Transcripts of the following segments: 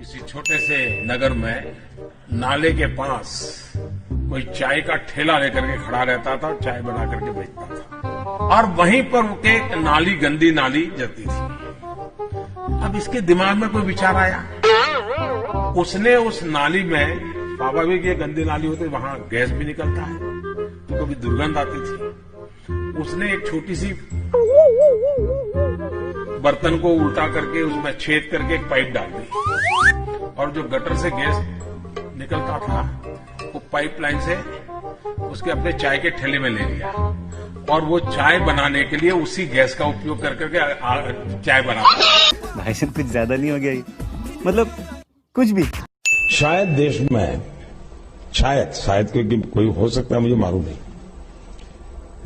किसी छोटे से नगर में नाले के पास कोई चाय का ठेला लेकर के खड़ा रहता था, चाय बना करके बेचता था और वहीं पर एक नाली, गंदी नाली जाती थी। अब इसके दिमाग में कोई विचार आया, उसने उस नाली में, स्वाभाविक ये गंदी नाली होती, वहां गैस भी निकलता है तो कभी दुर्गंध आती थी। उसने एक छोटी सी बर्तन को उल्टा करके उसमें छेद करके एक पाइप डाल दी और जो गटर से गैस निकलता था वो पाइपलाइन से उसके अपने चाय के ठेले में ले लिया और वो चाय बनाने के लिए उसी गैस का उपयोग कर करके चाय बनाता। भाई साहब कुछ ज्यादा नहीं हो गया ये? मतलब कुछ भी। शायद देश में शायद क्योंकि कोई हो सकता है, मुझे मालूम नहीं,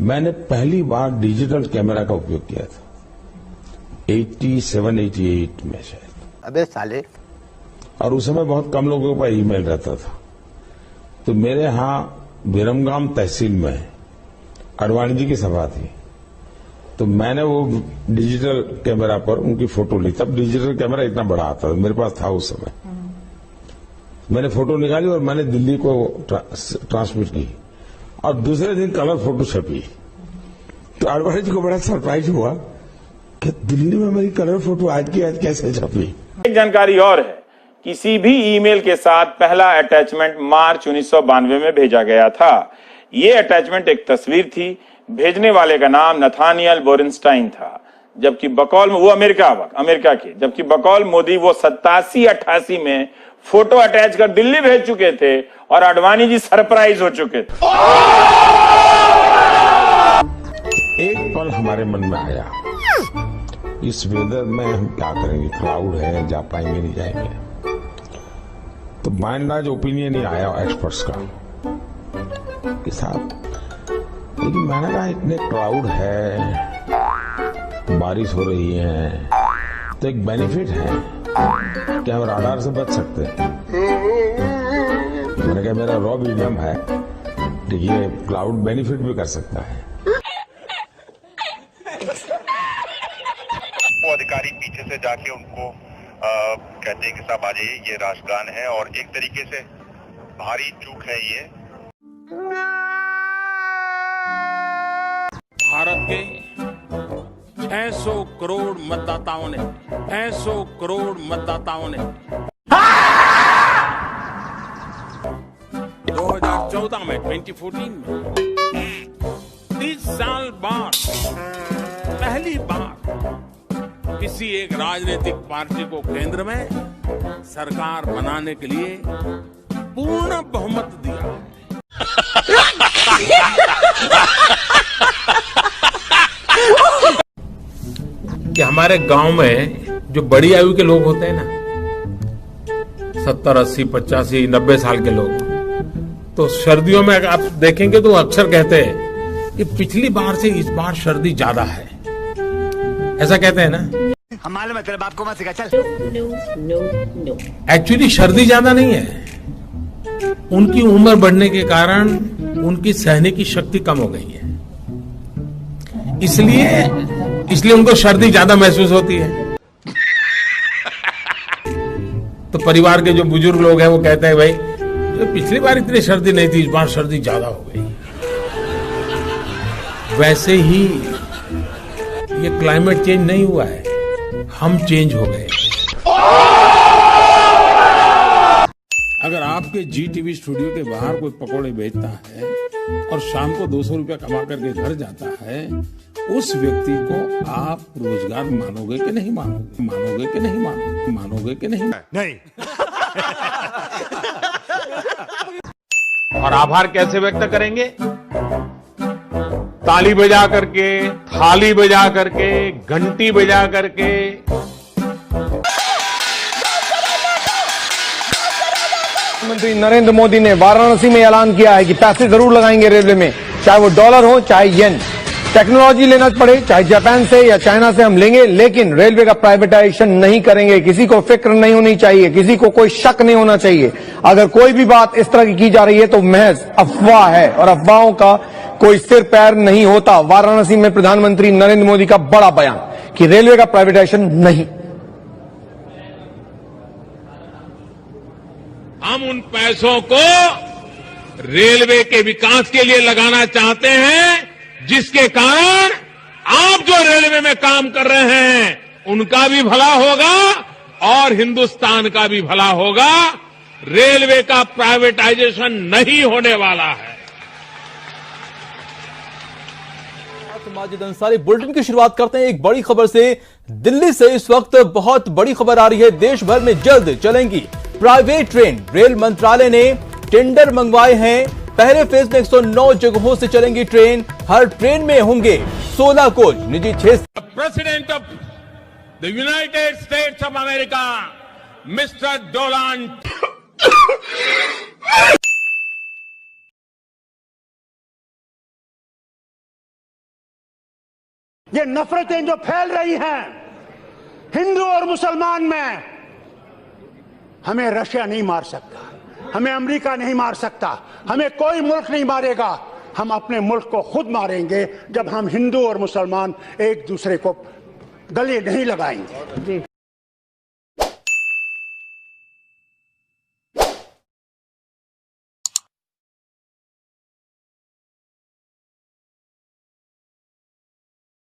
मैंने पहली बार डिजिटल कैमरा का उपयोग किया था 87-88 में शायद। अबे साले। और उस समय बहुत कम लोगों के पास ईमेल रहता था, तो मेरे यहां विरमगाम तहसील में अडवाणी जी की सभा थी, तो मैंने वो डिजिटल कैमरा पर उनकी फोटो ली। तब डिजिटल कैमरा इतना बड़ा आता था, मेरे पास था उस समय। मैंने फोटो निकाली और मैंने दिल्ली को ट्रांसमिट की और दूसरे दिन कलर फोटो छपी। तो अडवाणी जी को बड़ा सरप्राइज हुआ कि दिल्ली में मेरी कलर फोटो आज की आज कैसे छपी। एक जानकारी और है, किसी भी ईमेल के साथ पहला अटैचमेंट मार्च 1992 में भेजा गया था। ये अटैचमेंट एक तस्वीर थी, भेजने वाले का नाम नथानियल बोरेनस्टाइन था, जबकि बकौल वो अमेरिका के, जबकि बकौल मोदी वो 87-88 में फोटो अटैच कर दिल्ली भेज चुके थे और आडवाणी जी सरप्राइज हो चुके थे। एक पल हमारे मन में आया, इस वेदर में हम क्या करेंगे, क्लाउड है, जा पाएंगे नहीं जाएंगे। तो बाय एंड लार्ज ओपिनियन ही आया एक्सपर्ट्स का कि साहब, लेकिन मैंने कहा इतने क्लाउड है, बारिश हो रही है, तो एक बेनिफिट है कि हम राडार से बच सकते हैं। मैंने कहा मेरा रॉ मीडियम है, ये क्लाउड बेनिफिट भी कर सकता है। वो अधिकारी पीछे से जाके उनको कहते हैं कि साहब आ जाइए, ये राष्ट्रगान है और एक तरीके से भारी चूक है ये। भारत के 600 करोड़ मतदाताओं ने 2014 में 2014 में 30 साल बाद पहली बार किसी एक राजनीतिक पार्टी को केंद्र में सरकार बनाने के लिए पूर्ण बहुमत दिया। कि हमारे गांव में जो बड़ी आयु के लोग होते हैं ना, 70, 80, 85, 90 साल के लोग, तो सर्दियों में आप देखेंगे तो अक्सर कहते हैं कि पिछली बार से इस बार सर्दी ज्यादा है, ऐसा कहते हैं ना। हम मालूम है, तेरे बाप को मत सिखा, चल। नो। एक्चुअली सर्दी ज्यादा नहीं है, उनकी उम्र बढ़ने के कारण उनकी सहने की शक्ति कम हो गई है, इसलिए उनको सर्दी ज्यादा महसूस होती है। तो परिवार के जो बुजुर्ग लोग हैं वो कहते हैं, भाई जो पिछली बार इतनी सर्दी नहीं थी, इस बार सर्दी ज्यादा हो गई। वैसे ही ये क्लाइमेट चेंज नहीं हुआ है, हम चेंज हो गए। अगर आपके जी टीवी स्टूडियो के बाहर कोई पकौड़े बेचता है और शाम को 200 रुपया कमा करके घर जाता है, उस व्यक्ति को आप रोजगार मानोगे कि नहीं मानोगे कि नहीं? नहीं। और आभार कैसे व्यक्त करेंगे? ताली बजा करके, थाली बजा करके, घंटी बजा करके। प्रधानमंत्री नरेंद्र मोदी ने वाराणसी में ऐलान किया है कि पैसे जरूर लगाएंगे रेलवे में, चाहे वो डॉलर हो चाहे येन। टेक्नोलॉजी लेना पड़े, चाहे जापान से या चाइना से हम लेंगे, लेकिन रेलवे का प्राइवेटाइजेशन नहीं करेंगे। किसी को फिक्र नहीं होनी चाहिए, किसी को कोई शक नहीं होना चाहिए। अगर कोई भी बात इस तरह की जा रही है तो महज अफवाह है और अफवाहों का कोई सिर पैर नहीं होता। वाराणसी में प्रधानमंत्री नरेंद्र मोदी का बड़ा बयान कि रेलवे का प्राइवेटाइजेशन नहीं। हम उन पैसों को रेलवे के विकास के लिए लगाना चाहते हैं, जिसके कारण आप जो रेलवे में काम कर रहे हैं उनका भी भला होगा और हिंदुस्तान का भी भला होगा। रेलवे का प्राइवेटाइजेशन नहीं होने वाला है। माजिद अंसारी बुलेटिन की शुरुआत करते हैं एक बड़ी खबर से। दिल्ली से इस वक्त बहुत बड़ी खबर आ रही है। देश भर में जल्द चलेंगी प्राइवेट ट्रेन। रेल मंत्रालय ने टेंडर मंगवाए हैं। पहले फेज में 109 जगहों से चलेंगी ट्रेन। हर ट्रेन में होंगे 16 कोच, निजी 6। President of the United states of America mister Donald ये नफरतें जो फैल रही हैं हिंदू और मुसलमान में, हमें रशिया नहीं मार सकता, हमें अमेरिका नहीं मार सकता, हमें कोई मुल्क नहीं मारेगा। हम अपने मुल्क को खुद मारेंगे जब हम हिंदू और मुसलमान एक दूसरे को गले नहीं लगाएंगे।